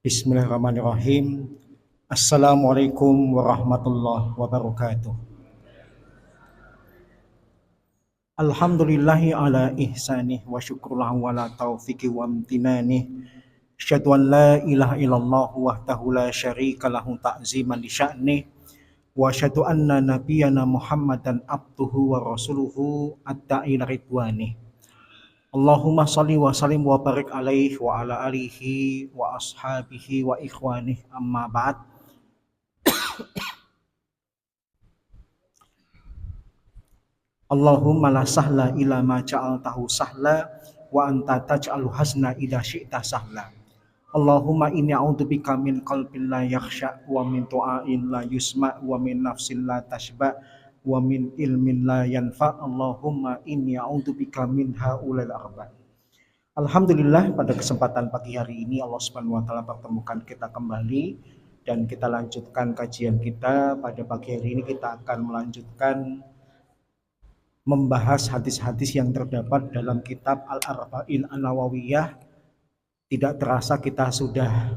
Bismillahirrahmanirrahim. Assalamualaikum warahmatullahi wabarakatuh. Alhamdulillahi ala ihsanih wa syukurlahu ala taufiqi wa amtinanih. Asyhadu an la ilaha illallah wahdahu la syarika lahu ta'ziman li sya'nih. Wa asyhadu anna nabiyyana Muhammadan abduhu wa rasuluhu ad-da'i ila ridwanih. Allahumma shalli wa sallim wa barik alaihi wa ala alihi wa ashabihi wa ikhwanih amma ba'd. Allahumma la sahla ila ma ja'altahu sahla wa anta taj'alu hasna idza syi'ta sahla. Allahumma inni a'udzubika min qalbin la yakhsha wa min du'ain la yusma wa min nafsin la tashba wa min ilmin la yanfa. Allahumma inni a'udzubika min haulal arba'. Alhamdulillah, pada kesempatan pagi hari ini Allah Subhanahu wa taala pertemukan kita kembali dan kita lanjutkan kajian kita. Pada pagi hari ini kita akan melanjutkan membahas hadis-hadis yang terdapat dalam kitab Al-Arba'in An-Nawawiyah. Tidak terasa kita sudah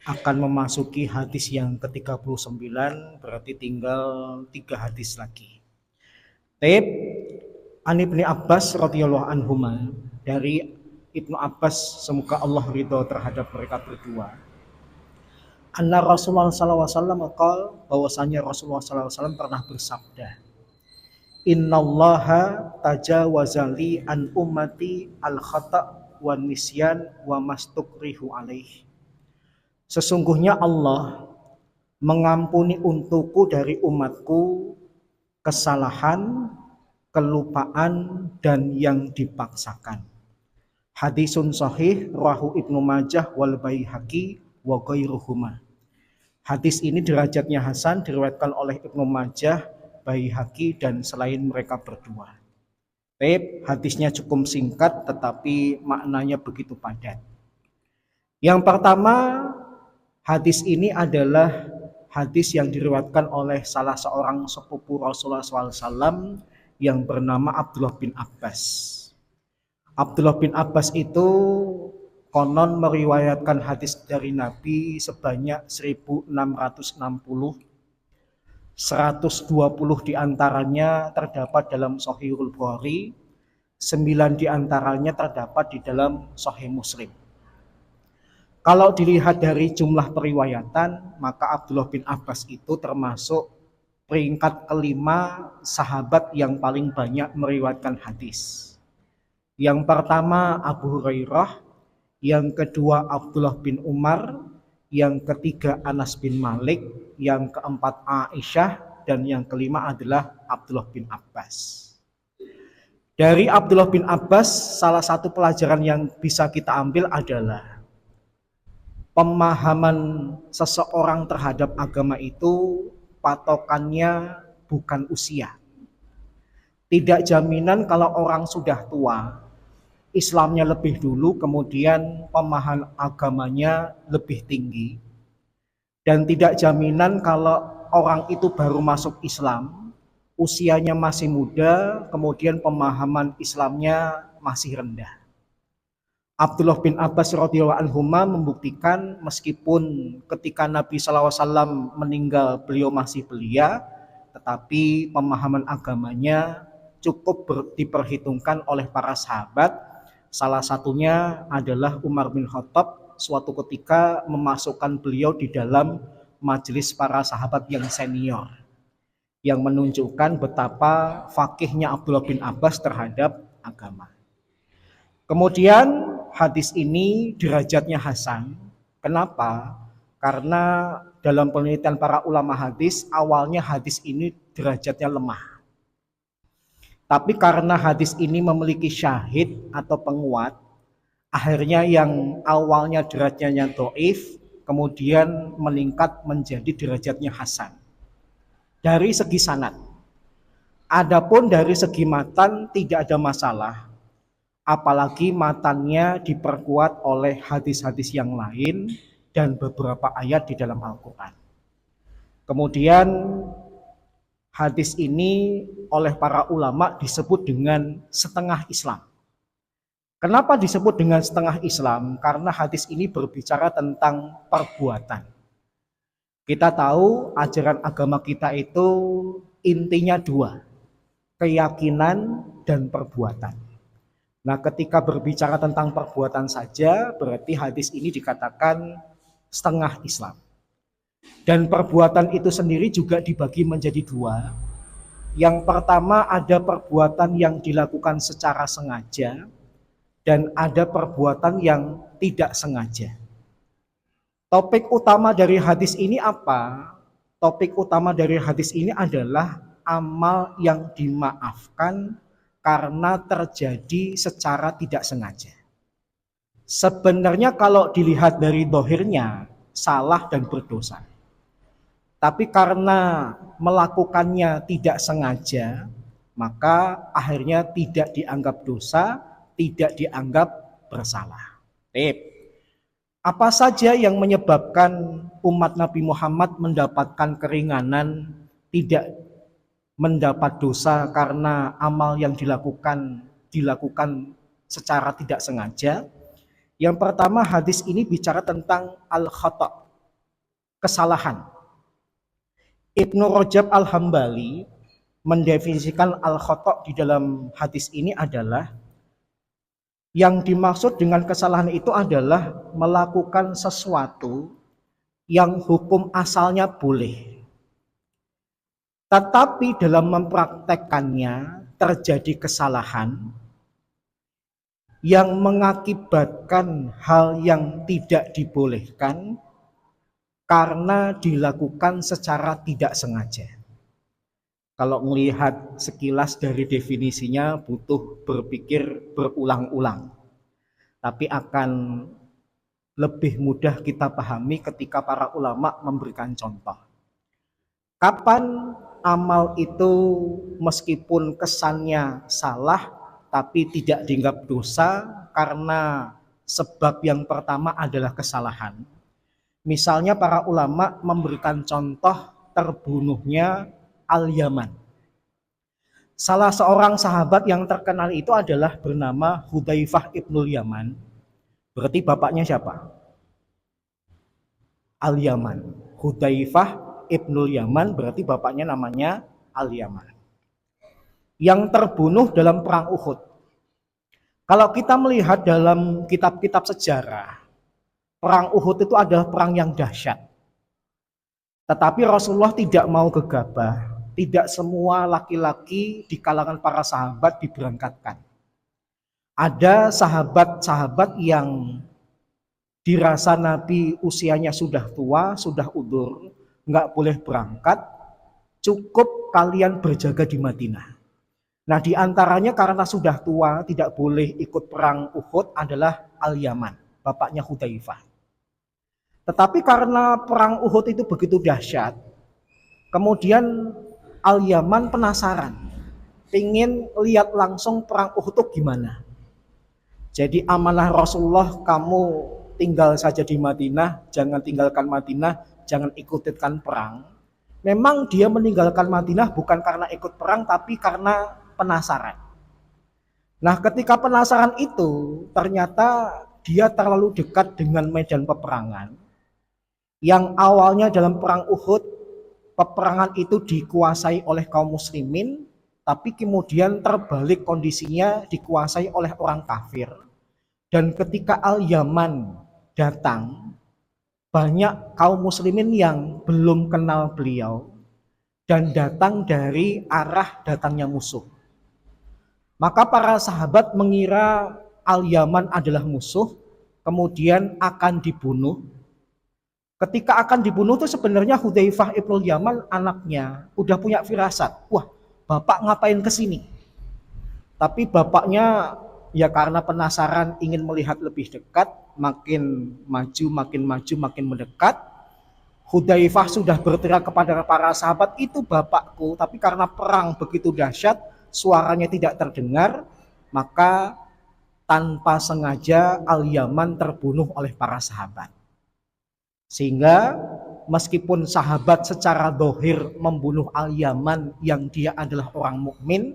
akan memasuki hadis yang ke-39, berarti tinggal 3 hadis lagi. Taib An Ibni Abbas radhiyallahu anhuma, dari Ibnu Abbas, semoga Allah ridho terhadap mereka berdua. Anna Rasulullah sallallahu alaihi wasallam qala, bahwasanya Rasulullah sallallahu alaihi wasallam pernah bersabda, Innallaha tajawaza li an ummati al khata' wan nisyan wa mastukrihu alaih. Sesungguhnya Allah mengampuni untukku dari umatku kesalahan, kelupaan, dan yang dipaksakan. Hadisun sahih rawahu Ibnu Majah wal Baihaqi wa ghairuhuma. Hadis ini derajatnya hasan, diriwayatkan oleh Ibnu Majah, Baihaqi, dan selain mereka berdua. Baik, hadisnya cukup singkat tetapi maknanya begitu padat. Yang pertama, hadis ini adalah hadis yang diriwayatkan oleh salah seorang sepupu Rasulullah SAW yang bernama Abdullah bin Abbas. Abdullah bin Abbas itu konon meriwayatkan hadis dari Nabi sebanyak 1660. 120 diantaranya terdapat dalam Sahihul Bukhari, 9 diantaranya terdapat di dalam Sahih Muslim. Kalau dilihat dari jumlah periwayatan, maka Abdullah bin Abbas itu termasuk peringkat kelima sahabat yang paling banyak meriwayatkan hadis. Yang pertama Abu Hurairah, yang kedua Abdullah bin Umar, yang ketiga Anas bin Malik, yang keempat Aisyah, dan yang kelima adalah Abdullah bin Abbas. Dari Abdullah bin Abbas, salah satu pelajaran yang bisa kita ambil adalah pemahaman seseorang terhadap agama itu patokannya bukan usia. Tidak jaminan kalau orang sudah tua, Islamnya lebih dulu, kemudian pemahaman agamanya lebih tinggi. Dan tidak jaminan kalau orang itu baru masuk Islam, usianya masih muda, kemudian pemahaman Islamnya masih rendah. Abdullah bin Abbas radhiyallahu anhu membuktikan meskipun ketika Nabi SAW meninggal beliau masih belia, tetapi pemahaman agamanya cukup diperhitungkan oleh para sahabat. Salah satunya adalah Umar bin Khattab suatu ketika memasukkan beliau di dalam majelis para sahabat yang senior, yang menunjukkan betapa fakihnya Abdullah bin Abbas terhadap agama. Kemudian hadis ini derajatnya hasan. Kenapa? Karena dalam penelitian para ulama hadis, awalnya hadis ini derajatnya lemah. Tapi karena hadis ini memiliki syahid atau penguat, akhirnya yang awalnya derajatnya dhaif kemudian meningkat menjadi derajatnya hasan. Dari segi sanad. Adapun dari segi matan tidak ada masalah. Apalagi matannya diperkuat oleh hadis-hadis yang lain dan beberapa ayat di dalam Al-Quran. Kemudian hadis ini oleh para ulama disebut dengan setengah Islam. Kenapa disebut dengan setengah Islam? Karena hadis ini berbicara tentang perbuatan. Kita tahu ajaran agama kita itu intinya dua, keyakinan dan perbuatan. Nah, ketika berbicara tentang perbuatan saja, berarti hadis ini dikatakan setengah Islam. Dan perbuatan itu sendiri juga dibagi menjadi dua. Yang pertama ada perbuatan yang dilakukan secara sengaja dan ada perbuatan yang tidak sengaja. Topik utama dari hadis ini apa? Topik utama dari hadis ini adalah amal yang dimaafkan karena terjadi secara tidak sengaja. Sebenarnya kalau dilihat dari dohirnya, salah dan berdosa. Tapi karena melakukannya tidak sengaja, maka akhirnya tidak dianggap dosa, tidak dianggap bersalah. Apa saja yang menyebabkan umat Nabi Muhammad mendapatkan keringanan, tidak mendapat dosa karena amal yang dilakukan secara tidak sengaja? Yang pertama, hadis ini bicara tentang al-khata', kesalahan. Ibnu Rajab Al-Hambali mendefinisikan al-khata' di dalam hadis ini adalah yang dimaksud dengan kesalahan itu adalah melakukan sesuatu yang hukum asalnya boleh. Tetapi dalam mempraktekkannya terjadi kesalahan yang mengakibatkan hal yang tidak dibolehkan karena dilakukan secara tidak sengaja. Kalau melihat sekilas dari definisinya butuh berpikir berulang-ulang. Tapi akan lebih mudah kita pahami ketika para ulama memberikan contoh. Kapan amal itu meskipun kesannya salah tapi tidak dianggap dosa karena sebab yang pertama adalah kesalahan. Misalnya para ulama memberikan contoh terbunuhnya Al-Yaman. Salah seorang sahabat yang terkenal itu adalah bernama Hudzaifah ibnul Yaman. Berarti bapaknya siapa? Al-Yaman. Hudzaifah ibnul Yaman berarti bapaknya namanya Al-Yaman. Yang terbunuh dalam perang Uhud. Kalau kita melihat dalam kitab-kitab sejarah, perang Uhud itu adalah perang yang dahsyat. Tetapi Rasulullah tidak mau gegabah. Tidak semua laki-laki di kalangan para sahabat diberangkatkan. Ada sahabat-sahabat yang dirasa Nabi usianya sudah tua, sudah udur, nggak boleh berangkat, cukup kalian berjaga di Madinah. Nah, di antaranya karena sudah tua, tidak boleh ikut perang Uhud adalah Al-Yaman, bapaknya Hudzaifah. Tetapi karena perang Uhud itu begitu dahsyat, kemudian Al-Yaman penasaran, ingin lihat langsung perang Uhud itu gimana. Jadi amanah Rasulullah, kamu tinggal saja di Madinah, jangan tinggalkan Madinah, jangan ikutkan perang. Memang dia meninggalkan Madinah bukan karena ikut perang, tapi karena penasaran. Nah, ketika penasaran itu, ternyata dia terlalu dekat dengan medan peperangan. Yang awalnya dalam perang Uhud, peperangan itu dikuasai oleh kaum muslimin, tapi kemudian terbalik kondisinya dikuasai oleh orang kafir. Dan ketika Al-Yaman datang, banyak kaum muslimin yang belum kenal beliau dan datang dari arah datangnya musuh. Maka para sahabat mengira Al-Yaman adalah musuh, kemudian akan dibunuh. Ketika akan dibunuh itu sebenarnya Hudzaifah ibnul Yaman anaknya udah punya firasat. Wah, bapak ngapain kesini? Tapi bapaknya ya karena penasaran ingin melihat lebih dekat, makin maju, makin mendekat. Hudzaifah sudah berteriak kepada para sahabat, itu bapakku. Tapi karena perang begitu dahsyat, suaranya tidak terdengar, maka tanpa sengaja Al-Yaman terbunuh oleh para sahabat. Sehingga meskipun sahabat secara dohir membunuh Al-Yaman yang dia adalah orang mukmin,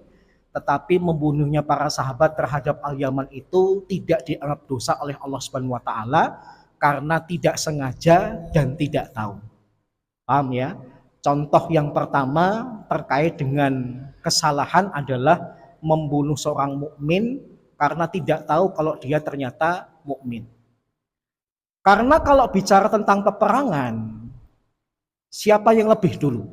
tetapi membunuhnya para sahabat terhadap Al-Yaman itu tidak dianggap dosa oleh Allah Subhanahu wa taala karena tidak sengaja dan tidak tahu. Paham ya? Contoh yang pertama terkait dengan kesalahan adalah membunuh seorang mukmin karena tidak tahu kalau dia ternyata mukmin. Karena kalau bicara tentang peperangan, siapa yang lebih dulu?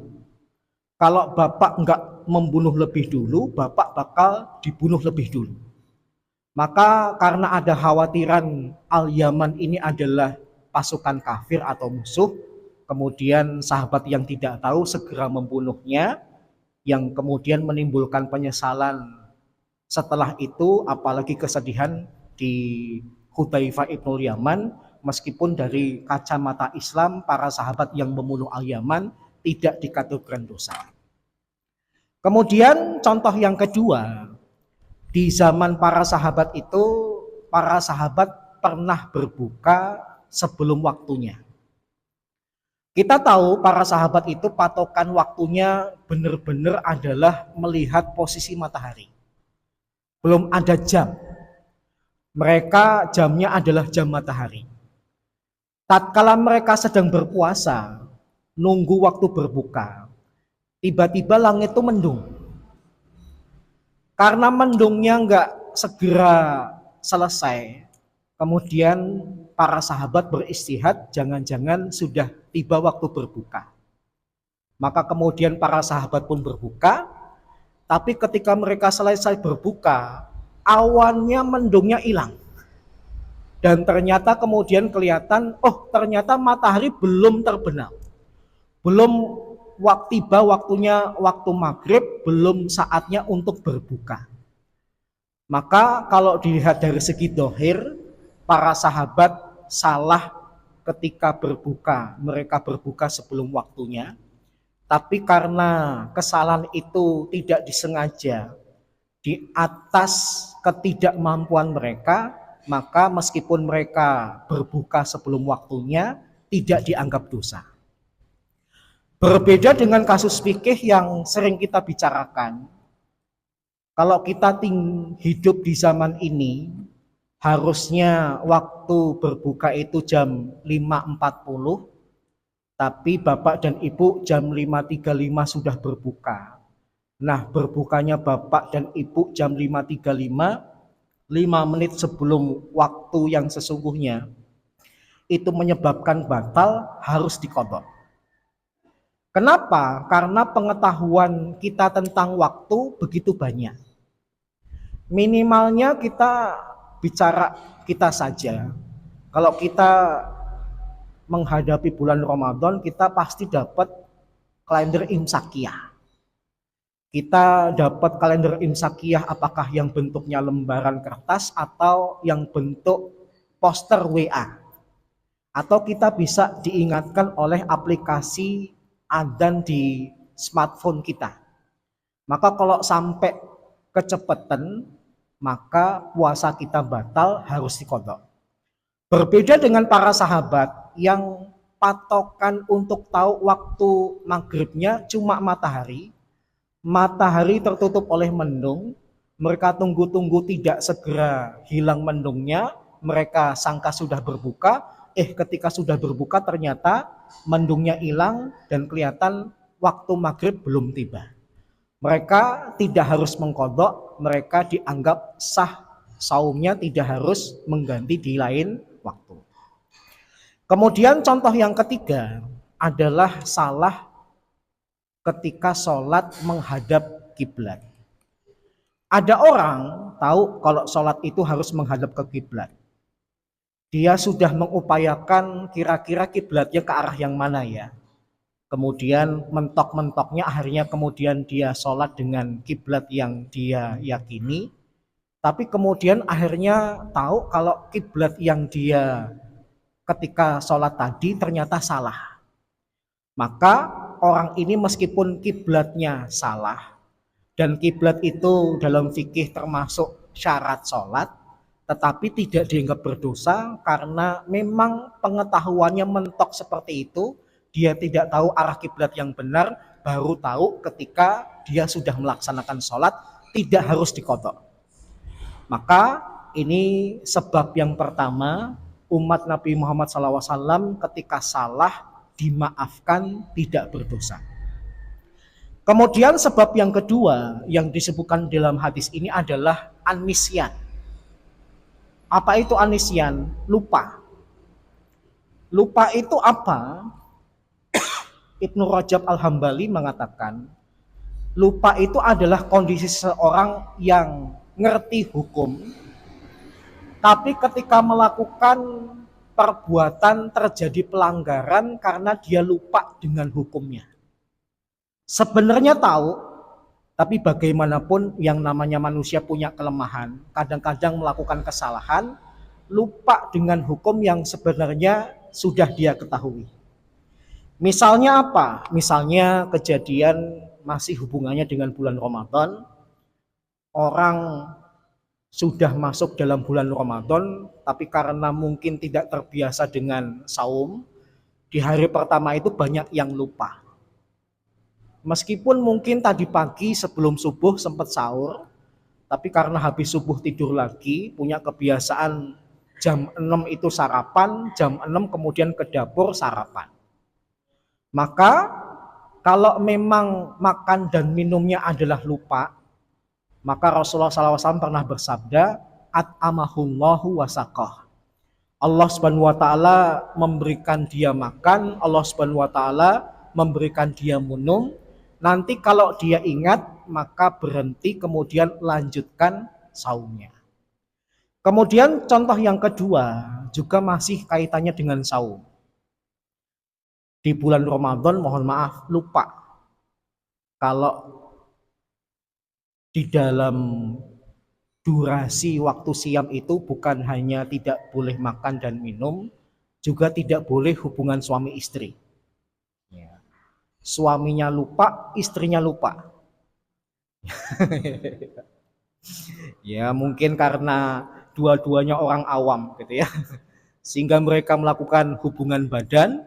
Kalau bapak enggak membunuh lebih dulu, bapak bakal dibunuh lebih dulu. Maka karena ada khawatiran Al-Yaman ini adalah pasukan kafir atau musuh, kemudian sahabat yang tidak tahu segera membunuhnya, yang kemudian menimbulkan penyesalan setelah itu, apalagi kesedihan di Hudzaifah ibnul Yaman, meskipun dari kacamata Islam para sahabat yang membunuh Al-Yaman tidak dikategorikan dosa. Kemudian contoh yang kedua, di zaman para sahabat itu, para sahabat pernah berbuka sebelum waktunya. Kita tahu para sahabat itu patokan waktunya benar-benar adalah melihat posisi matahari. Belum ada jam. Mereka jamnya adalah jam matahari. Tatkala mereka sedang berpuasa, nunggu waktu berbuka, tiba-tiba langit itu mendung. Karena mendungnya nggak segera selesai, kemudian para sahabat beristihad, jangan-jangan sudah tiba waktu berbuka. Maka kemudian para sahabat pun berbuka, tapi ketika mereka selesai berbuka, awannya mendungnya hilang. Dan ternyata kemudian kelihatan, oh ternyata matahari belum terbenam. Belum tiba waktunya waktu maghrib, belum saatnya untuk berbuka. Maka kalau dilihat dari segi dohir, para sahabat salah ketika berbuka. Mereka berbuka sebelum waktunya. Tapi karena kesalahan itu tidak disengaja, di atas ketidakmampuan mereka, maka meskipun mereka berbuka sebelum waktunya, tidak dianggap dosa. Berbeda dengan kasus fikih yang sering kita bicarakan, kalau kita hidup di zaman ini, harusnya waktu berbuka itu jam 5.40, tapi bapak dan ibu jam 5.35 sudah berbuka. Nah, berbukanya bapak dan ibu jam 5.35, 5 menit sebelum waktu yang sesungguhnya, itu menyebabkan batal, harus diqadha. Kenapa? Karena pengetahuan kita tentang waktu begitu banyak. Minimalnya kita bicara kita saja. Kalau kita menghadapi bulan Ramadan, kita pasti dapat kalender imsakiyah. Kita dapat kalender imsakiyah apakah yang bentuknya lembaran kertas atau yang bentuk poster WA. Atau kita bisa diingatkan oleh aplikasi adzan di smartphone kita. Maka kalau sampai kecepatan, maka puasa kita batal, harus diqadha. Berbeda dengan para sahabat yang patokan untuk tahu waktu maghribnya cuma matahari. Matahari tertutup oleh mendung, mereka tunggu-tunggu tidak segera hilang mendungnya, mereka sangka sudah berbuka, ketika sudah berbuka ternyata mendungnya hilang dan kelihatan waktu maghrib belum tiba. Mereka tidak harus mengqadha, mereka dianggap sah saumnya, tidak harus mengganti di lain waktu. Kemudian contoh yang ketiga adalah salah ketika sholat menghadap kiblat. Ada orang tahu kalau sholat itu harus menghadap ke kiblat. Dia sudah mengupayakan kira-kira kiblatnya ke arah yang mana ya. Kemudian mentok-mentoknya akhirnya kemudian dia sholat dengan kiblat yang dia yakini. Tapi kemudian akhirnya tahu kalau kiblat yang dia ketika sholat tadi ternyata salah. Maka orang ini meskipun kiblatnya salah, dan kiblat itu dalam fikih termasuk syarat sholat, tetapi tidak dianggap berdosa karena memang pengetahuannya mentok seperti itu. Dia tidak tahu arah kiblat yang benar, baru tahu ketika dia sudah melaksanakan sholat, tidak harus dikodok. Maka ini sebab yang pertama, umat Nabi Muhammad SAW ketika salah dimaafkan, tidak berdosa. Kemudian sebab yang kedua yang disebutkan dalam hadis ini adalah anisyan. Apa itu anisyan? Lupa. Lupa itu apa? Ibnu Rajab Al-Hambali mengatakan, lupa itu adalah kondisi seseorang yang ngerti hukum, tapi ketika melakukan perbuatan terjadi pelanggaran karena dia lupa dengan hukumnya. Sebenarnya tahu, tapi bagaimanapun yang namanya manusia punya kelemahan, kadang-kadang melakukan kesalahan, lupa dengan hukum yang sebenarnya sudah dia ketahui. Misalnya apa? Misalnya kejadian masih hubungannya dengan bulan Ramadan, orang sudah masuk dalam bulan Ramadan, tapi karena mungkin tidak terbiasa dengan saum, di hari pertama itu banyak yang lupa. Meskipun mungkin tadi pagi sebelum subuh sempat sahur, tapi karena habis subuh tidur lagi, punya kebiasaan jam 6 itu sarapan, jam 6 kemudian ke dapur sarapan. Maka kalau memang makan dan minumnya adalah lupa, maka Rasulullah SAW pernah bersabda, at'amahullahu wasaqah. Allah Subhanahu wa taala memberikan dia makan, Allah Subhanahu wa taala memberikan dia minum. Nanti kalau dia ingat, maka berhenti kemudian lanjutkan saumnya. Kemudian contoh yang kedua juga masih kaitannya dengan saum. Di bulan Ramadan, mohon maaf, lupa. Kalau di dalam durasi waktu siam itu bukan hanya tidak boleh makan dan minum, juga tidak boleh hubungan suami istri. Suaminya lupa, istrinya lupa. Ya mungkin karena dua-duanya orang awam gitu ya, sehingga mereka melakukan hubungan badan,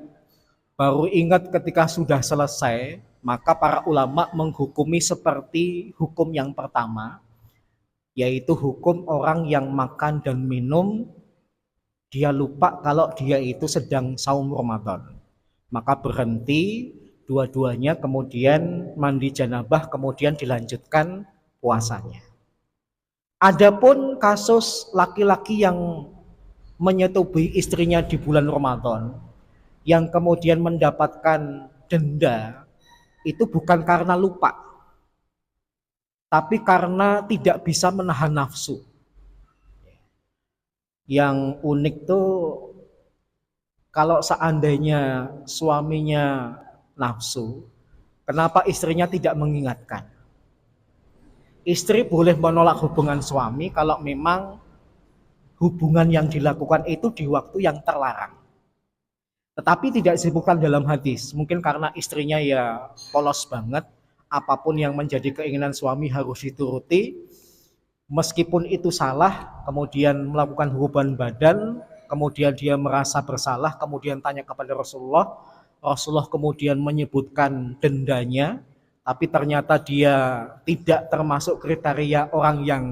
baru ingat ketika sudah selesai. Maka para ulama menghukumi seperti hukum yang pertama, yaitu hukum orang yang makan dan minum, dia lupa kalau dia itu sedang saum Ramadan, maka berhenti dua-duanya, kemudian mandi janabah, kemudian dilanjutkan puasanya. Adapun kasus laki-laki yang menyetubuhi istrinya di bulan Ramadan, yang kemudian mendapatkan denda, itu bukan karena lupa, tapi karena tidak bisa menahan nafsu. Yang unik tuh, kalau seandainya suaminya nafsu, kenapa istrinya tidak mengingatkan? Istri boleh menolak hubungan suami kalau memang hubungan yang dilakukan itu di waktu yang terlarang. Tetapi tidak disebutkan dalam hadis, mungkin karena istrinya ya polos banget, apapun yang menjadi keinginan suami harus dituruti, meskipun itu salah, kemudian melakukan hubungan badan, kemudian dia merasa bersalah, kemudian tanya kepada Rasulullah, Rasulullah kemudian menyebutkan dendanya, tapi ternyata dia tidak termasuk kriteria orang yang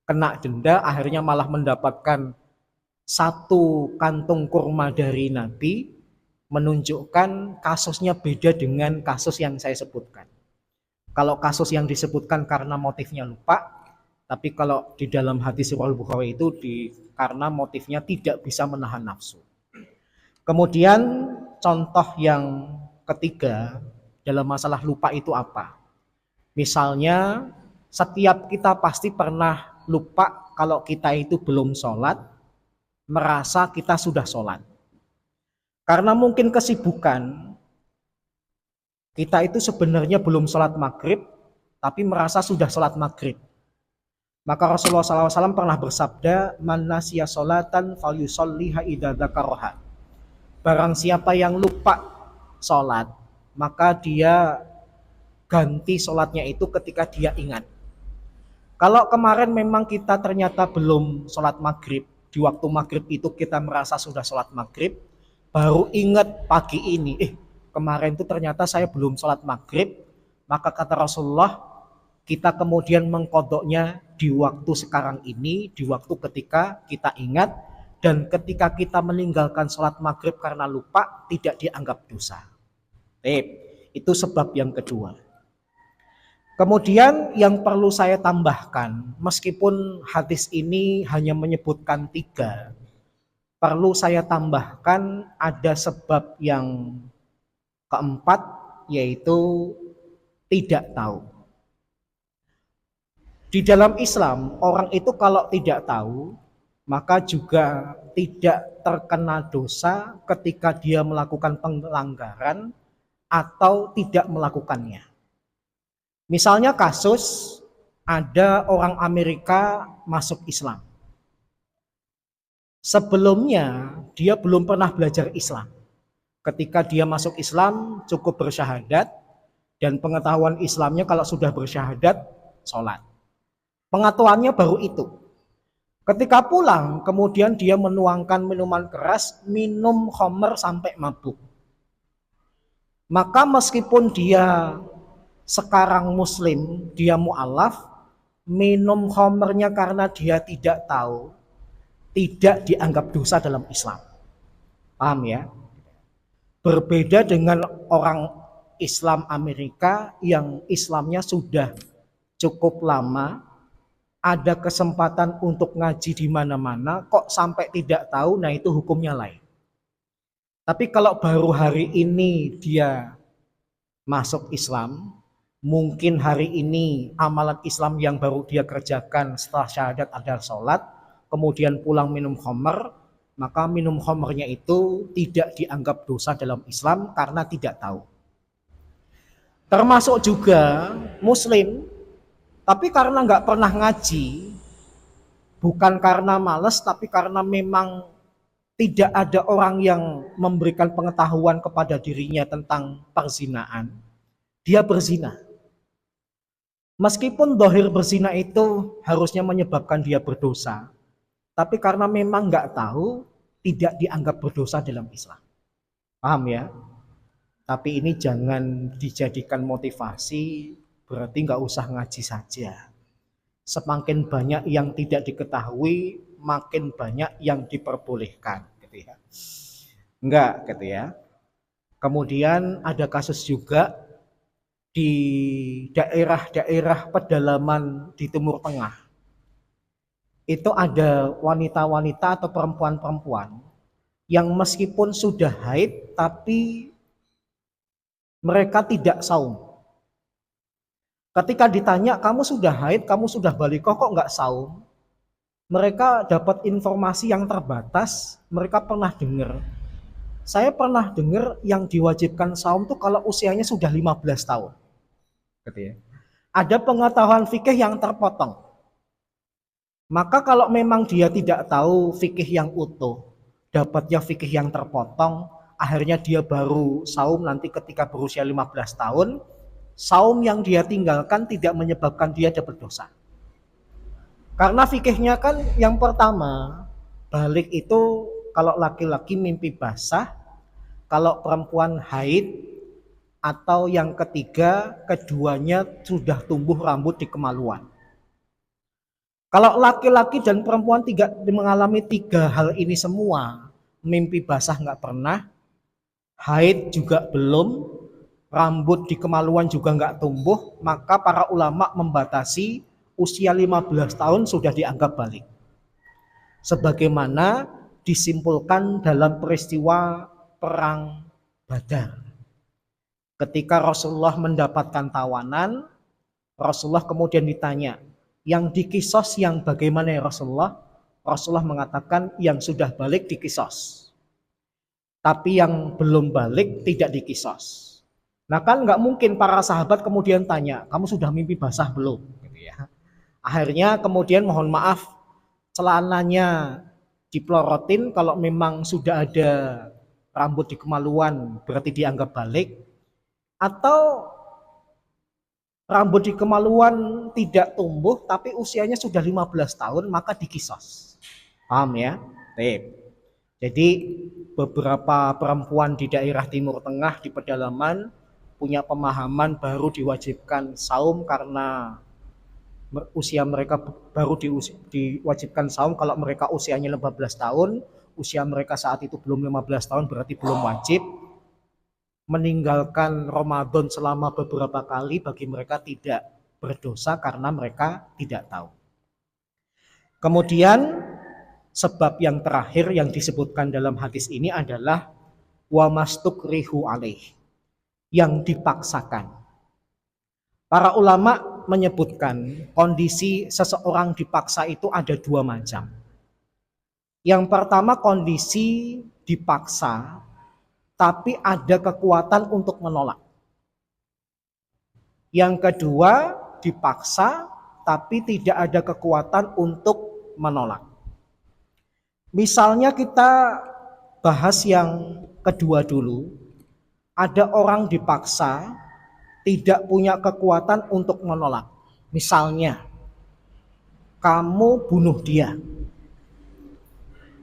kena denda, akhirnya malah mendapatkan satu kantung kurma dari Nabi, menunjukkan kasusnya beda dengan kasus yang saya sebutkan. Kalau kasus yang disebutkan karena motifnya lupa, tapi kalau di dalam hadis Riwayat Bukhari itu karena motifnya tidak bisa menahan nafsu. Kemudian contoh yang ketiga dalam masalah lupa itu apa? Misalnya setiap kita pasti pernah lupa kalau kita itu belum sholat, merasa kita sudah sholat. Karena mungkin kesibukan, kita itu sebenarnya belum sholat maghrib, tapi merasa sudah sholat maghrib. Maka Rasulullah SAW pernah bersabda, man nasiya sholatan falyusolliha idza dzakaraha. Barang siapa yang lupa sholat, maka dia ganti sholatnya itu ketika dia ingat. Kalau kemarin memang kita ternyata belum sholat maghrib, di waktu maghrib itu kita merasa sudah sholat maghrib, baru ingat pagi ini, kemarin itu ternyata saya belum sholat maghrib, maka kata Rasulullah, kita kemudian mengkodoknya di waktu sekarang ini, di waktu ketika kita ingat, dan ketika kita meninggalkan sholat maghrib karena lupa, tidak dianggap dosa. Itu sebab yang kedua. Kemudian yang perlu saya tambahkan, meskipun hadis ini hanya menyebutkan 3, perlu saya tambahkan ada sebab yang keempat, yaitu tidak tahu. Di dalam Islam, orang itu kalau tidak tahu, maka juga tidak terkena dosa ketika dia melakukan pelanggaran atau tidak melakukannya. Misalnya kasus ada orang Amerika masuk Islam. Sebelumnya dia belum pernah belajar Islam. Ketika dia masuk Islam cukup bersyahadat, dan pengetahuan Islamnya kalau sudah bersyahadat, sholat. Pengetahuannya baru itu. Ketika pulang, kemudian dia menuangkan minuman keras, minum khamr sampai mabuk. Maka meskipun dia sekarang muslim, dia mu'alaf, minum khamrnya karena dia tidak tahu, tidak dianggap dosa dalam Islam. Paham ya? Berbeda dengan orang Islam Amerika yang Islamnya sudah cukup lama, ada kesempatan untuk ngaji di mana-mana, kok sampai tidak tahu, nah itu hukumnya lain. Tapi kalau baru hari ini dia masuk Islam, mungkin hari ini amalan Islam yang baru dia kerjakan setelah syahadat adalah sholat, kemudian pulang minum khamr, maka minum khamrnya itu tidak dianggap dosa dalam Islam karena tidak tahu. Termasuk juga muslim, tapi karena nggak pernah ngaji, bukan karena males, tapi karena memang tidak ada orang yang memberikan pengetahuan kepada dirinya tentang perzinaan, dia berzina. Meskipun dohir berzina itu harusnya menyebabkan dia berdosa, tapi karena memang nggak tahu, tidak dianggap berdosa dalam Islam. Paham ya? Tapi ini jangan dijadikan motivasi, berarti nggak usah ngaji saja. Semakin banyak yang tidak diketahui, makin banyak yang diperbolehkan, gitu ya. Enggak, gitu ya. Kemudian ada kasus juga di daerah-daerah pedalaman di Timur Tengah. Itu ada wanita-wanita atau perempuan-perempuan yang meskipun sudah haid, tapi mereka tidak saum. Ketika ditanya, kamu sudah haid, kamu sudah balikoh, kok nggak saum? Mereka dapat informasi yang terbatas, mereka pernah dengar. Saya pernah dengar yang diwajibkan saum tuh kalau usianya sudah 15 tahun. Gitu ya. Ada pengetahuan fikih yang terpotong. Maka kalau memang dia tidak tahu fikih yang utuh, dapatnya fikih yang terpotong, akhirnya dia baru saum nanti ketika berusia 15 tahun, saum yang dia tinggalkan tidak menyebabkan dia dapat dosa. Karena fikihnya kan yang pertama, balik itu kalau laki-laki mimpi basah, kalau perempuan haid, atau yang ketiga, keduanya sudah tumbuh rambut di kemaluan. Kalau laki-laki dan perempuan mengalami 3 hal ini semua, mimpi basah nggak pernah, haid juga belum, rambut di kemaluan juga nggak tumbuh, maka para ulama membatasi usia 15 tahun sudah dianggap balik. Sebagaimana disimpulkan dalam peristiwa perang Badar. Ketika Rasulullah mendapatkan tawanan, Rasulullah kemudian ditanya, yang dikisos yang bagaimana ya Rasulullah? Rasulullah mengatakan yang sudah balik dikisos, tapi yang belum balik tidak dikisos. Nah kan nggak mungkin para sahabat kemudian tanya, kamu sudah mimpi basah belum? Gitu ya. Akhirnya kemudian mohon maaf, celananya dipelorotin, kalau memang sudah ada rambut di kemaluan berarti dianggap balik, atau rambut di kemaluan tidak tumbuh tapi usianya sudah 15 tahun maka dikisos. Paham ya? Jadi beberapa perempuan di daerah Timur Tengah di pedalaman punya pemahaman baru diwajibkan saum karena usia mereka baru diwajibkan saum kalau mereka usianya 15 tahun, usia mereka saat itu belum 15 tahun berarti belum wajib. Meninggalkan Ramadan selama beberapa kali bagi mereka tidak berdosa karena mereka tidak tahu. Kemudian sebab yang terakhir yang disebutkan dalam hadis ini adalah wa mastukrihu alaih, yang dipaksakan. Para ulama menyebutkan kondisi seseorang dipaksa itu ada dua macam. Yang pertama kondisi dipaksa tapi ada kekuatan untuk menolak. Yang kedua dipaksa tapi tidak ada kekuatan untuk menolak. Misalnya kita bahas yang kedua dulu. Ada orang dipaksa tidak punya kekuatan untuk menolak. Misalnya kamu bunuh dia.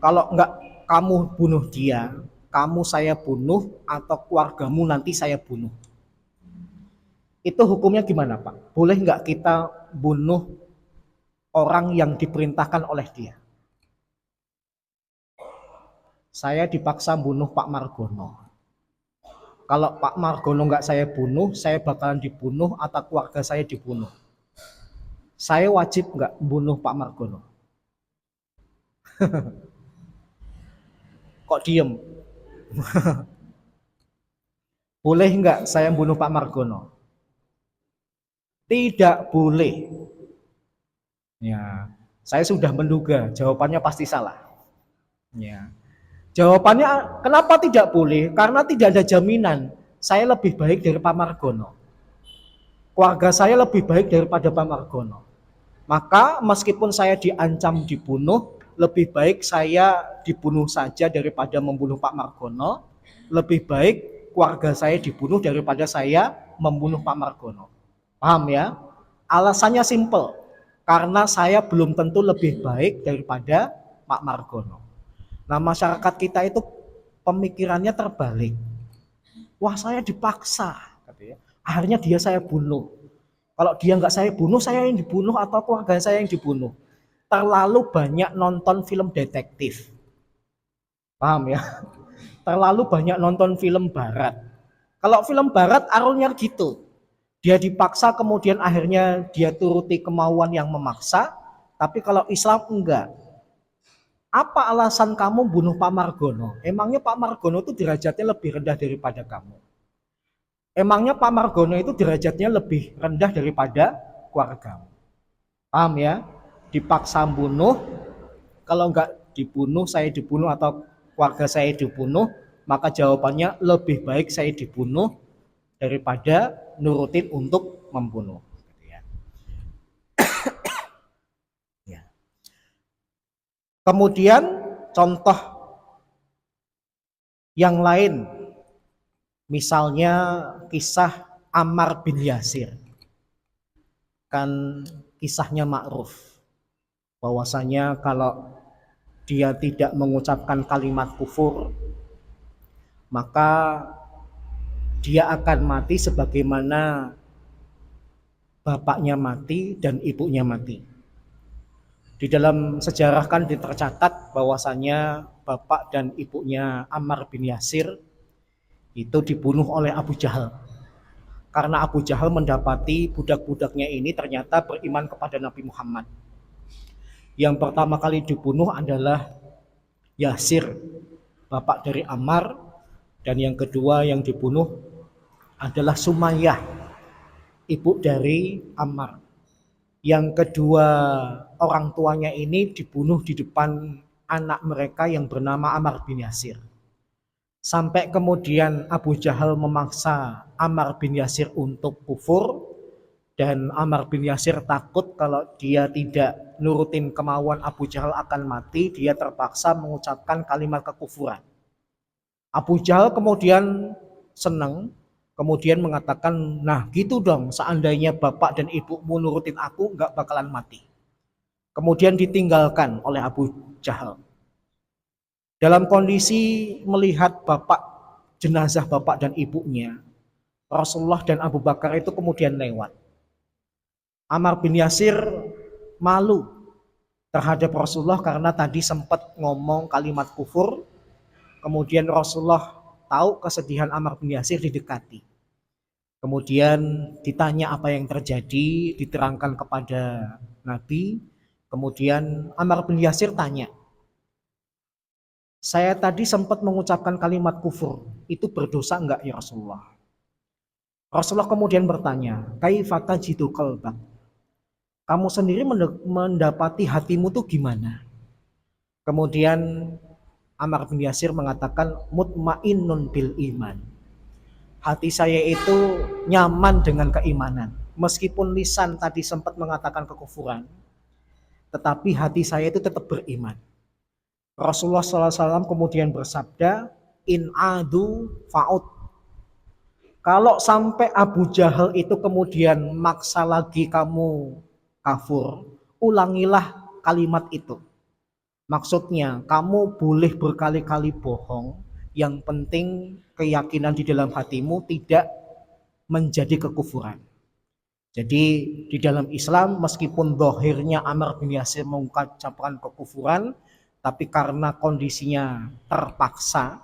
Kalau enggak kamu bunuh dia, kamu saya bunuh atau keluargamu nanti saya bunuh. Itu hukumnya gimana Pak? Boleh enggak kita bunuh orang yang diperintahkan oleh dia? Saya dipaksa bunuh Pak Margono. Kalau Pak Margono enggak saya bunuh, saya bakalan dibunuh atau keluarga saya dibunuh. Saya wajib enggak bunuh Pak Margono? Kok diem? Boleh enggak saya bunuh Pak Margono? Tidak boleh. Ya, saya sudah menduga jawabannya pasti salah. Ya. Jawabannya kenapa tidak boleh? Karena tidak ada jaminan saya lebih baik dari Pak Margono. Keluarga saya lebih baik daripada Pak Margono. Maka meskipun saya diancam dibunuh, lebih baik saya dibunuh saja daripada membunuh Pak Margono. Lebih baik keluarga saya dibunuh daripada saya membunuh Pak Margono. Paham ya? Alasannya simple. Karena saya belum tentu lebih baik daripada Pak Margono. Nah, masyarakat kita itu pemikirannya terbalik. Wah, saya dipaksa, katanya. Akhirnya dia saya bunuh. Kalau dia nggak saya bunuh, saya yang dibunuh atau keluarga saya yang dibunuh. Terlalu banyak nonton film detektif. Paham ya? Terlalu banyak nonton film barat. Kalau film barat alurnya gitu. Dia dipaksa kemudian akhirnya dia turuti kemauan yang memaksa. Tapi kalau Islam enggak. Apa alasan kamu bunuh Pak Margono? Emangnya Pak Margono itu derajatnya lebih rendah daripada kamu? Emangnya Pak Margono itu derajatnya lebih rendah daripada keluargamu? Paham ya? Dipaksa bunuh, kalau enggak dibunuh, saya dibunuh atau keluarga saya dibunuh, maka jawabannya lebih baik saya dibunuh daripada nurutin untuk membunuh. Kemudian contoh yang lain, misalnya kisah Ammar bin Yasir. Kan kisahnya ma'ruf. Bahwasanya kalau dia tidak mengucapkan kalimat kufur, maka dia akan mati sebagaimana bapaknya mati dan ibunya mati. Di dalam sejarah kan tercatat bahwasanya bapak dan ibunya Ammar bin Yasir itu dibunuh oleh Abu Jahal. Karena Abu Jahal mendapati budak-budaknya ini ternyata beriman kepada Nabi Muhammad. Yang pertama kali dibunuh adalah Yasir, bapak dari Ammar, dan yang kedua yang dibunuh adalah Sumayyah, ibu dari Ammar. Yang kedua orang tuanya ini dibunuh di depan anak mereka yang bernama Ammar bin Yasir. Sampai kemudian Abu Jahal memaksa Ammar bin Yasir untuk kufur, dan Ammar bin Yasir takut kalau dia tidak nurutin kemauan Abu Jahal akan mati, dia terpaksa mengucapkan kalimat kekufuran. Abu Jahal kemudian senang, kemudian mengatakan, nah gitu dong, seandainya bapak dan ibumu nurutin aku, nggak bakalan mati. Kemudian ditinggalkan oleh Abu Jahal. Dalam kondisi melihat jenazah bapak dan ibunya, Rasulullah dan Abu Bakar itu kemudian lewat. Ammar bin Yasir malu terhadap Rasulullah karena tadi sempat ngomong kalimat kufur. Kemudian Rasulullah tahu kesedihan Ammar bin Yasir, didekati. Kemudian ditanya apa yang terjadi, diterangkan kepada Nabi. Kemudian Ammar bin Yasir tanya, saya tadi sempat mengucapkan kalimat kufur, itu berdosa enggak ya Rasulullah? Rasulullah kemudian bertanya, kaifa tajidu qalbak? Kamu sendiri mendapati hatimu tuh gimana? Kemudian Ammar bin Yasir mengatakan, mutmainnun bil iman. Hati saya itu nyaman dengan keimanan. Meskipun lisan tadi sempat mengatakan kekufuran, tetapi hati saya itu tetap beriman. Rasulullah SAW kemudian bersabda, in adu fa'ud. Kalau sampai Abu Jahal itu kemudian maksa lagi kamu kafur, ulangilah kalimat itu. Maksudnya, kamu boleh berkali-kali bohong, yang penting keyakinan di dalam hatimu tidak menjadi kekufuran. Jadi di dalam Islam meskipun zahirnya Ammar bin Yasir mengucapkan kekufuran, tapi karena kondisinya terpaksa,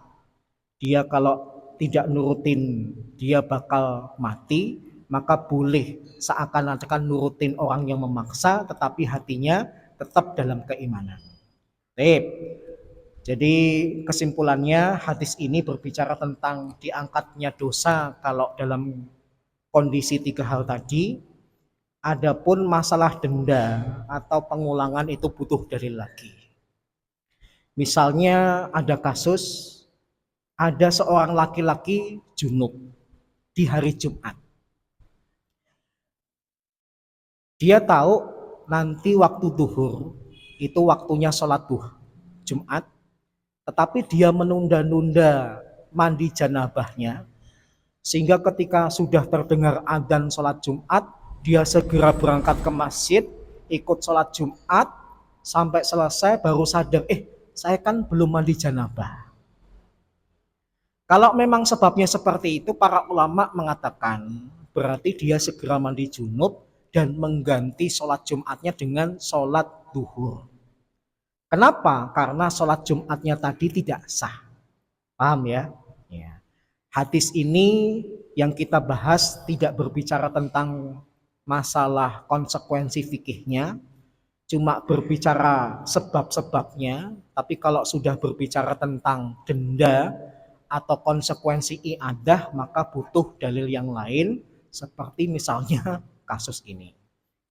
dia kalau tidak nurutin dia bakal mati, maka boleh seakan-akan nurutin orang yang memaksa, tetapi hatinya tetap dalam keimanan. Baik. Jadi kesimpulannya hadis ini berbicara tentang diangkatnya dosa kalau dalam kondisi tiga hal tadi. Adapun masalah denda atau pengulangan itu butuh dalil lagi. Misalnya ada kasus, ada seorang laki-laki junub di hari Jumat. Dia tahu nanti waktu duhur itu waktunya sholat duha Jumat, tetapi dia menunda-nunda mandi janabahnya, sehingga ketika sudah terdengar adzan sholat Jumat, dia segera berangkat ke masjid, ikut sholat Jumat, sampai selesai baru sadar, saya kan belum mandi janabah. Kalau memang sebabnya seperti itu, para ulama mengatakan berarti dia segera mandi junub dan mengganti sholat Jumatnya dengan sholat duhur. Kenapa? Karena sholat Jumatnya tadi tidak sah. Paham ya? Ya. Hadis ini yang kita bahas tidak berbicara tentang masalah konsekuensi fikihnya, cuma berbicara sebab-sebabnya. Tapi kalau sudah berbicara tentang denda atau konsekuensi i'adah, maka butuh dalil yang lain, seperti misalnya kasus ini.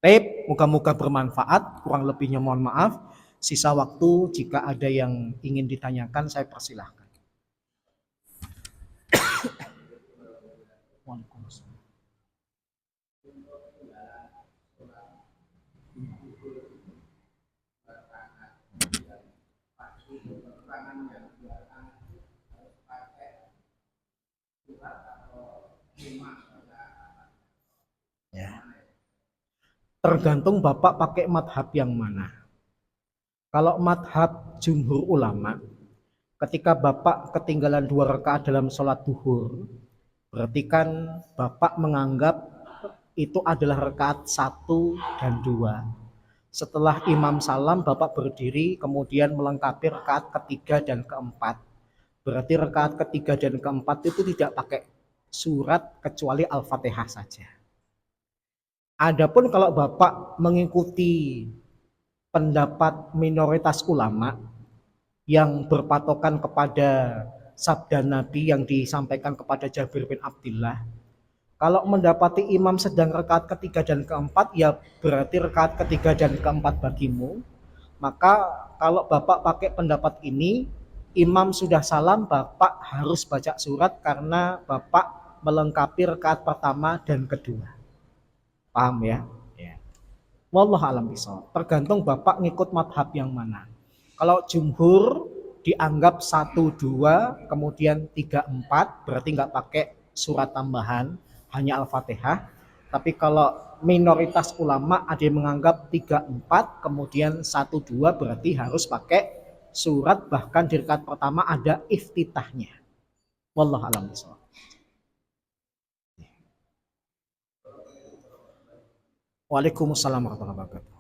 Baik, moga-moga bermanfaat. Kurang lebihnya mohon maaf. Sisa waktu jika ada yang ingin ditanyakan saya persilahkan. Ya. Tergantung Bapak pakai madhab yang mana. Kalau madhab jumhur ulama, ketika Bapak ketinggalan 2 rakaat dalam sholat duhur, berarti kan Bapak menganggap itu adalah rakaat 1 dan 2. Setelah imam salam, Bapak berdiri, kemudian melengkapi rakaat ketiga dan keempat. Berarti rakaat ketiga dan keempat itu tidak pakai surat kecuali Al-Fatihah saja. Adapun kalau Bapak mengikuti pendapat minoritas ulama yang berpatokan kepada sabda Nabi yang disampaikan kepada Jabir bin Abdullah, kalau mendapati imam sedang rakaat ketiga dan keempat, ya berarti rakaat ketiga dan keempat bagimu. Maka kalau Bapak pakai pendapat ini, imam sudah salam, Bapak harus baca surat karena Bapak melengkapi rakaat pertama dan kedua. Paham ya? Ya. Wallahu a'lam bishawab. Tergantung Bapak ngikut madhab yang mana. Kalau jumhur dianggap 1, 2, kemudian 3, 4, berarti nggak pakai surat tambahan, hanya Al-Fatihah. Tapi kalau minoritas ulama ada yang menganggap 3, 4, kemudian 1, 2, berarti harus pakai surat, bahkan di rakaat pertama ada iftitahnya. Wallahu a'lam bishawab. Waalaikumsalam warahmatullahi wabarakatuh.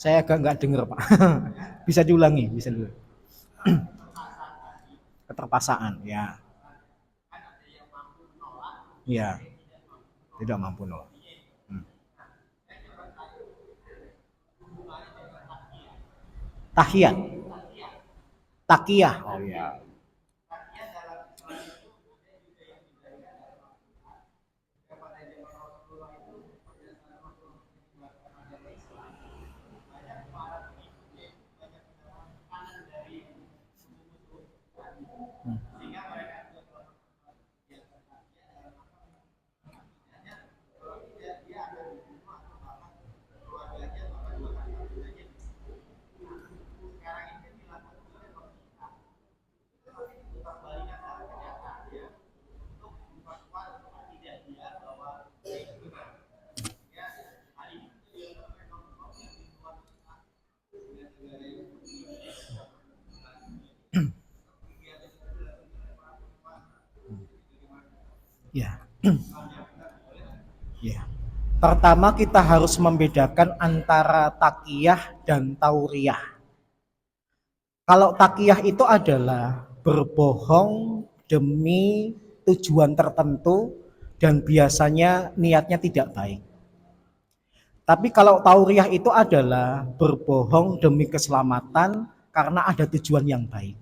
Saya agak nggak dengar Pak. Bisa diulangi, bisa dulu. Keterpaksaan, ya. Ya, tidak mampu nolak. Hmm. Tahiyat, takiyah. Oh ya. Hmm. Ya, ya. Pertama kita harus membedakan antara takiyah dan tauriyah. Kalau takiyah itu adalah berbohong demi tujuan tertentu dan biasanya niatnya tidak baik. Tapi kalau tauriyah itu adalah berbohong demi keselamatan karena ada tujuan yang baik.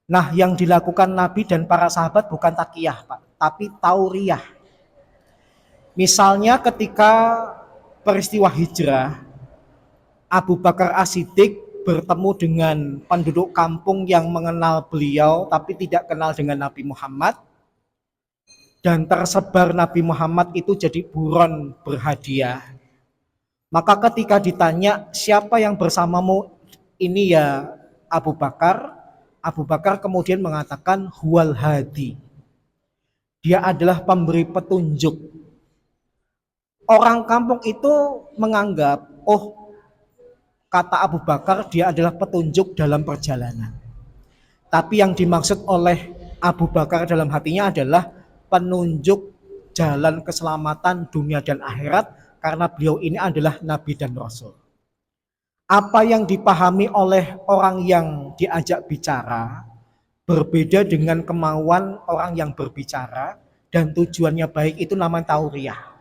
Nah, yang dilakukan Nabi dan para sahabat bukan takiyah, Pak, tapi tauriyah. Misalnya ketika peristiwa hijrah, Abu Bakar As-Siddiq bertemu dengan penduduk kampung yang mengenal beliau tapi tidak kenal dengan Nabi Muhammad, dan tersebar Nabi Muhammad itu jadi buron berhadiah. Maka ketika ditanya siapa yang bersamamu, ini ya Abu Bakar, Abu Bakar kemudian mengatakan huwal hadi. Dia adalah pemberi petunjuk. Orang kampung itu menganggap, oh, kata Abu Bakar dia adalah petunjuk dalam perjalanan. Tapi yang dimaksud oleh Abu Bakar dalam hatinya adalah penunjuk jalan keselamatan dunia dan akhirat, karena beliau ini adalah Nabi dan Rasul. Apa yang dipahami oleh orang yang diajak bicara berbeda dengan kemauan orang yang berbicara, dan tujuannya baik, itu namanya tauriyah.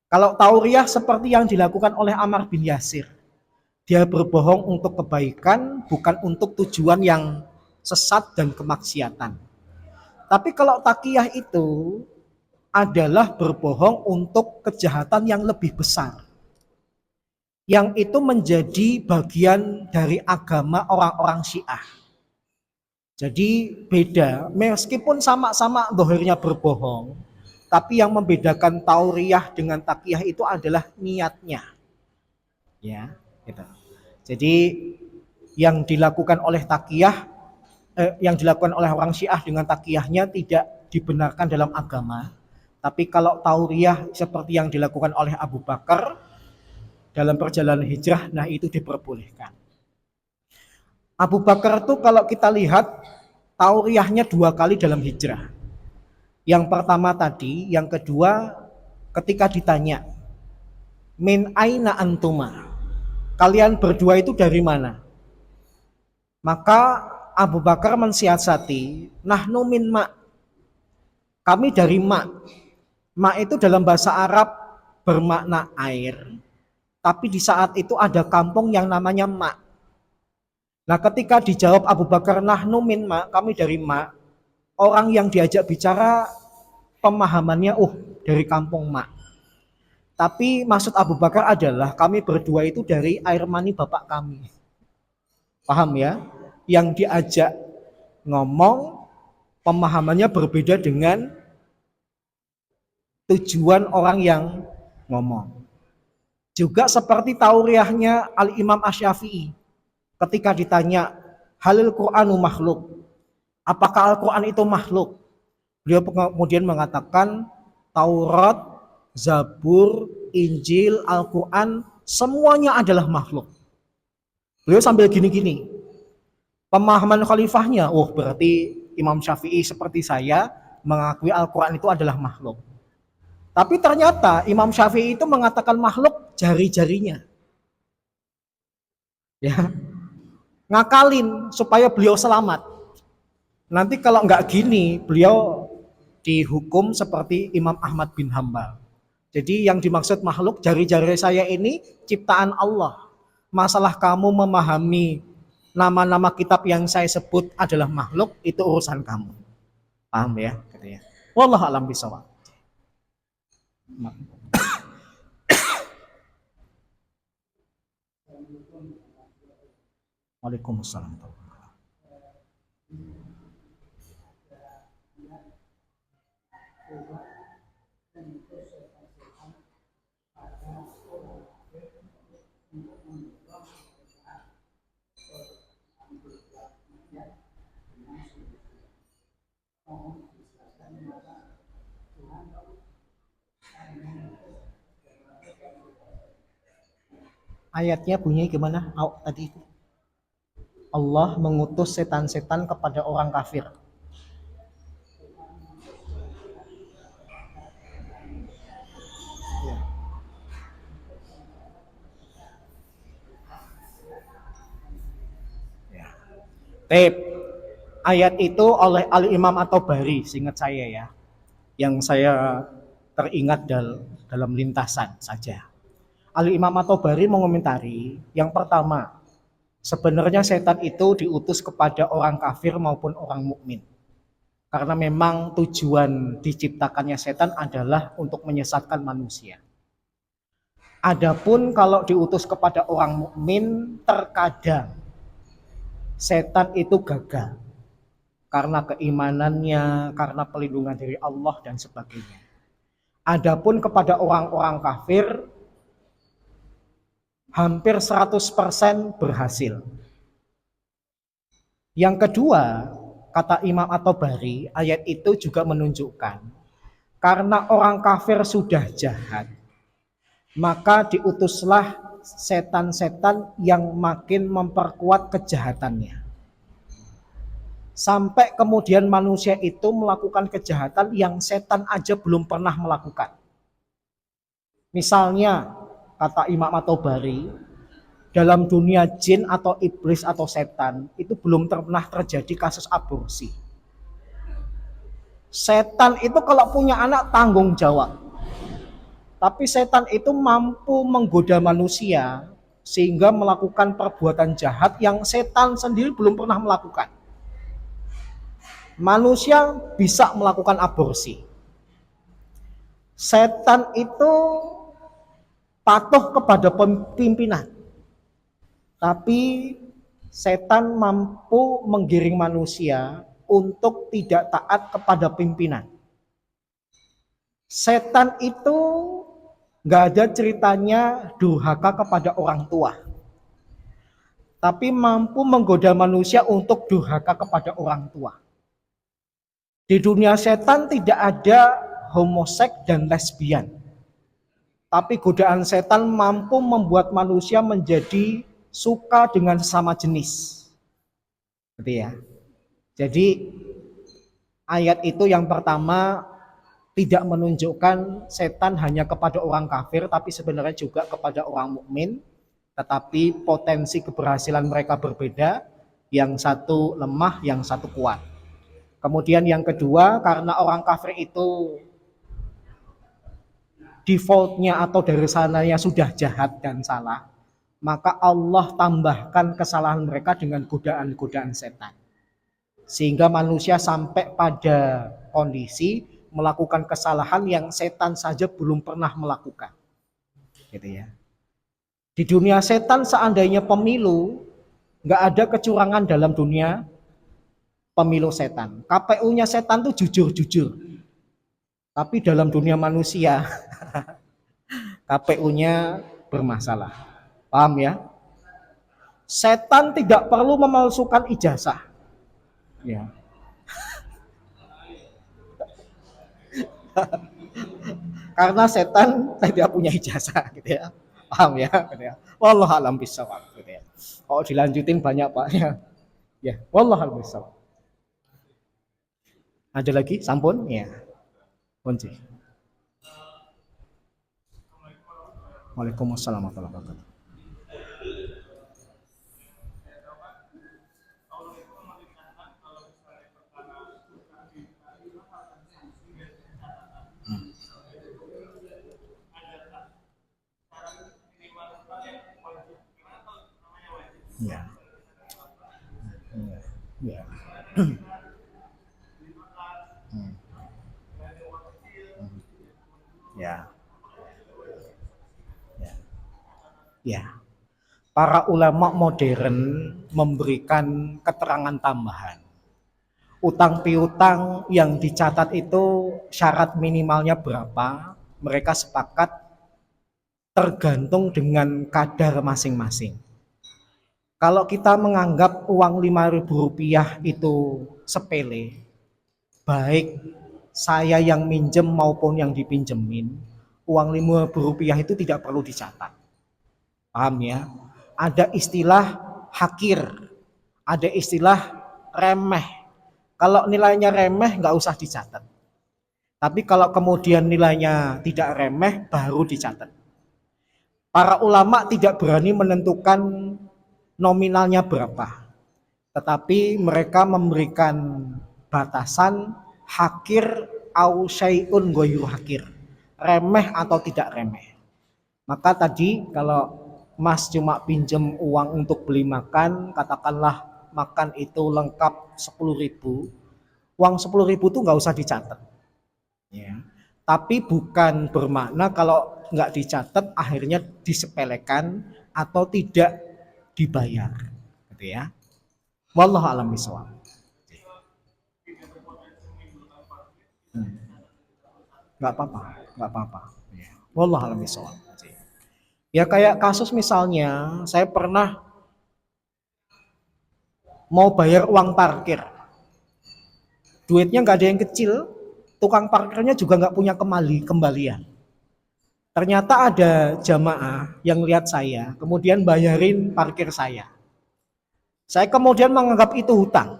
Kalau tauriyah seperti yang dilakukan oleh Ammar bin Yasir, dia berbohong untuk kebaikan, bukan untuk tujuan yang sesat dan kemaksiatan. Tapi kalau takiyah itu adalah berbohong untuk kejahatan yang lebih besar, yang itu menjadi bagian dari agama orang-orang Syiah. Jadi beda, meskipun sama-sama dohirnya berbohong, tapi yang membedakan tauriyah dengan takiyah itu adalah niatnya. Ya, gitu. Jadi yang dilakukan oleh takiyah, yang dilakukan oleh orang Syiah dengan takiyahnya tidak dibenarkan dalam agama. Tapi kalau tauriyah seperti yang dilakukan oleh Abu Bakar dalam perjalanan hijrah, nah itu diperbolehkan. Abu Bakar itu kalau kita lihat tauriyahnya 2 kali dalam hijrah. Yang pertama tadi, yang kedua ketika ditanya, min aina antuma, kalian berdua itu dari mana? Maka Abu Bakar mensiasati, nahnu min ma, kami dari ma. Ma itu dalam bahasa Arab bermakna air, tapi di saat itu ada kampung yang namanya ma. Nah, ketika dijawab Abu Bakar, nahnu min ma, kami dari ma, orang yang diajak bicara pemahamannya, dari kampung ma. Tapi maksud Abu Bakar adalah kami berdua itu dari air mani bapak kami. Paham ya? Yang diajak ngomong pemahamannya berbeda dengan tujuan orang yang ngomong. Juga seperti tauriyahnya Al-Imam Asy-Syafi'i. Ketika ditanya, halil Qur'anu makhluk, apakah Al-Quran itu makhluk? Beliau kemudian mengatakan Taurat, Zabur, Injil, Al-Quran semuanya adalah makhluk. Beliau sambil gini-gini. Pemahaman khalifahnya, berarti Imam Syafi'i seperti saya mengakui Al-Quran itu adalah makhluk. Tapi ternyata Imam Syafi'i itu mengatakan makhluk jari-jarinya. Ya, ngakalin supaya beliau selamat. Nanti kalau nggak gini, beliau dihukum seperti Imam Ahmad bin Hambal. Jadi yang dimaksud makhluk, jari-jari saya ini ciptaan Allah. Masalah kamu memahami nama-nama kitab yang saya sebut adalah makhluk, itu urusan kamu. Paham ya? Gitu ya. Wallahu a'lam bishawab. Waalaikumsalam. Ayatnya bunyi gimana? Tadi Allah mengutus setan-setan kepada orang kafir. Tep. Ayat itu oleh Al-Imam At-Tabari, seingat saya ya. Yang saya teringat dalam lintasan saja. Al-Imam At-Tabari mengomentari, yang pertama, sebenarnya setan itu diutus kepada orang kafir maupun orang mukmin. Karena memang tujuan diciptakannya setan adalah untuk menyesatkan manusia. Adapun kalau diutus kepada orang mukmin, terkadang setan itu gagal karena keimanannya, karena pelindungan dari Allah dan sebagainya. Adapun kepada orang-orang kafir, hampir 100% berhasil. Yang kedua, kata Imam At-Tabari, ayat itu juga menunjukkan karena orang kafir sudah jahat, maka diutuslah setan-setan yang makin memperkuat kejahatannya. Sampai kemudian manusia itu melakukan kejahatan yang setan aja belum pernah melakukan. Misalnya, kata Imam At-Tabari, dalam dunia jin atau iblis atau setan, itu belum pernah terjadi kasus aborsi. Setan itu kalau punya anak tanggung jawab. Tapi setan itu mampu menggoda manusia sehingga melakukan perbuatan jahat yang setan sendiri belum pernah melakukan. Manusia bisa melakukan aborsi. Setan itu patuh kepada pimpinan. Tapi setan mampu menggiring manusia untuk tidak taat kepada pimpinan. Setan itu nggak ada ceritanya durhaka kepada orang tua. Tapi mampu menggoda manusia untuk durhaka kepada orang tua. Di dunia setan tidak ada homoseks dan lesbian. Tapi godaan setan mampu membuat manusia menjadi suka dengan sesama jenis. Gitu ya. Jadi ayat itu yang pertama tidak menunjukkan setan hanya kepada orang kafir, tapi sebenarnya juga kepada orang mukmin. Tetapi potensi keberhasilan mereka berbeda. Yang satu lemah, yang satu kuat. Kemudian yang kedua, karena orang kafir itu defaultnya atau dari sananya sudah jahat dan salah, maka Allah tambahkan kesalahan mereka dengan godaan-godaan setan. Sehingga manusia sampai pada kondisi melakukan kesalahan yang setan saja belum pernah melakukan. Gitu ya. Di dunia setan seandainya pemilu, nggak ada kecurangan dalam dunia pemilu setan. KPU-nya setan tuh jujur-jujur. Tapi dalam dunia manusia KPU-nya bermasalah. Paham ya? Setan tidak perlu memalsukan ijazah. Ya. Karena setan tidak punya ijazah gitu ya. Paham ya? Gitu ya. Wallahu a'lam bishawab gitu ya. Kalau dilanjutin banyak Pak ya. Ya, wallahu a'lam bishawab. Ada lagi? Sampun? Ya. Kunci. Waalaikumsalam warahmatullahi wabarakatuh. Ya, ya, ya, ya. Ya. Para ulama modern memberikan keterangan tambahan. Utang piutang yang dicatat itu syarat minimalnya berapa? Mereka sepakat tergantung dengan kadar masing-masing. Kalau kita menganggap uang Rp5.000 itu sepele, baik saya yang minjem maupun yang dipinjemin, uang Rp5.000 itu tidak perlu dicatat. Paham ya? Ada istilah hakir, ada istilah remeh. Kalau nilainya remeh nggak usah dicatat. Tapi kalau kemudian nilainya tidak remeh baru dicatat. Para ulama tidak berani menentukan nominalnya berapa. Tetapi mereka memberikan batasan hakir au syai'un ghairu hakir. Remeh atau tidak remeh. Maka tadi kalau Mas cuma pinjem uang untuk beli makan, katakanlah makan itu lengkap 10.000, uang 10.000 itu nggak usah dicatat. Ya. Tapi bukan bermakna kalau nggak dicatat akhirnya disepelekan atau tidak dibayar, gitu ya. Wallahu a'lam bishawab. Nggak apa-apa, nggak apa-apa. Ya. Wallahu a'lam bishawab. Ya kayak kasus misalnya, saya pernah mau bayar uang parkir. Duitnya nggak ada yang kecil, tukang parkirnya juga nggak punya kembalian. Ternyata ada jamaah yang lihat saya, kemudian bayarin parkir saya. Saya kemudian menganggap itu hutang.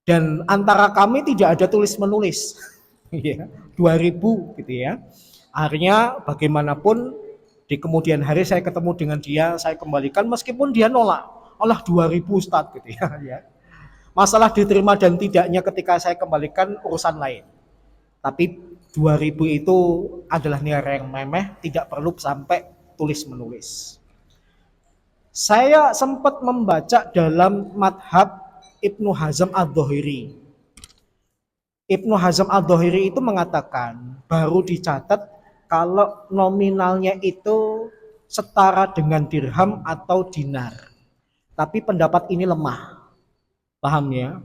Dan antara kami tidak ada tulis menulis. Ya, 2.000 gitu ya. Akhirnya bagaimanapun di kemudian hari saya ketemu dengan dia, saya kembalikan meskipun dia nolak. Allah 2.000 Ustaz gitu ya. Ya. Masalah diterima dan tidaknya ketika saya kembalikan urusan lain. Tapi 2.000 itu adalah nilai yang memeh, tidak perlu sampai tulis menulis. Saya sempat membaca dalam madhab Ibnu Hazm Adz-Dzahiri. Ibnu Hazm Adz-Dzahiri itu mengatakan baru dicatat kalau nominalnya itu setara dengan dirham atau dinar. Tapi pendapat ini lemah. Paham ya?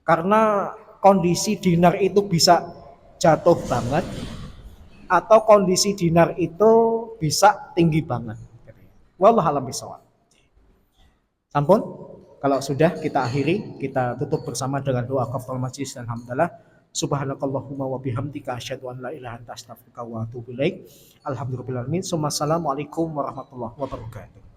Karena kondisi dinar itu bisa jatuh banget atau kondisi dinar itu bisa tinggi banget. Wallahu a'lam bishawab. Sampun? Kalau sudah kita akhiri, kita tutup bersama dengan doa kafaratul majlis dan hamdalah. Subhanakallahumma wa bihamdika asyhadu an la ilaha illa anta astaghfiruka wa atubu ilaik. Alhamdulillahirabbil alamin. Assalamualaikum warahmatullahi wabarakatuh.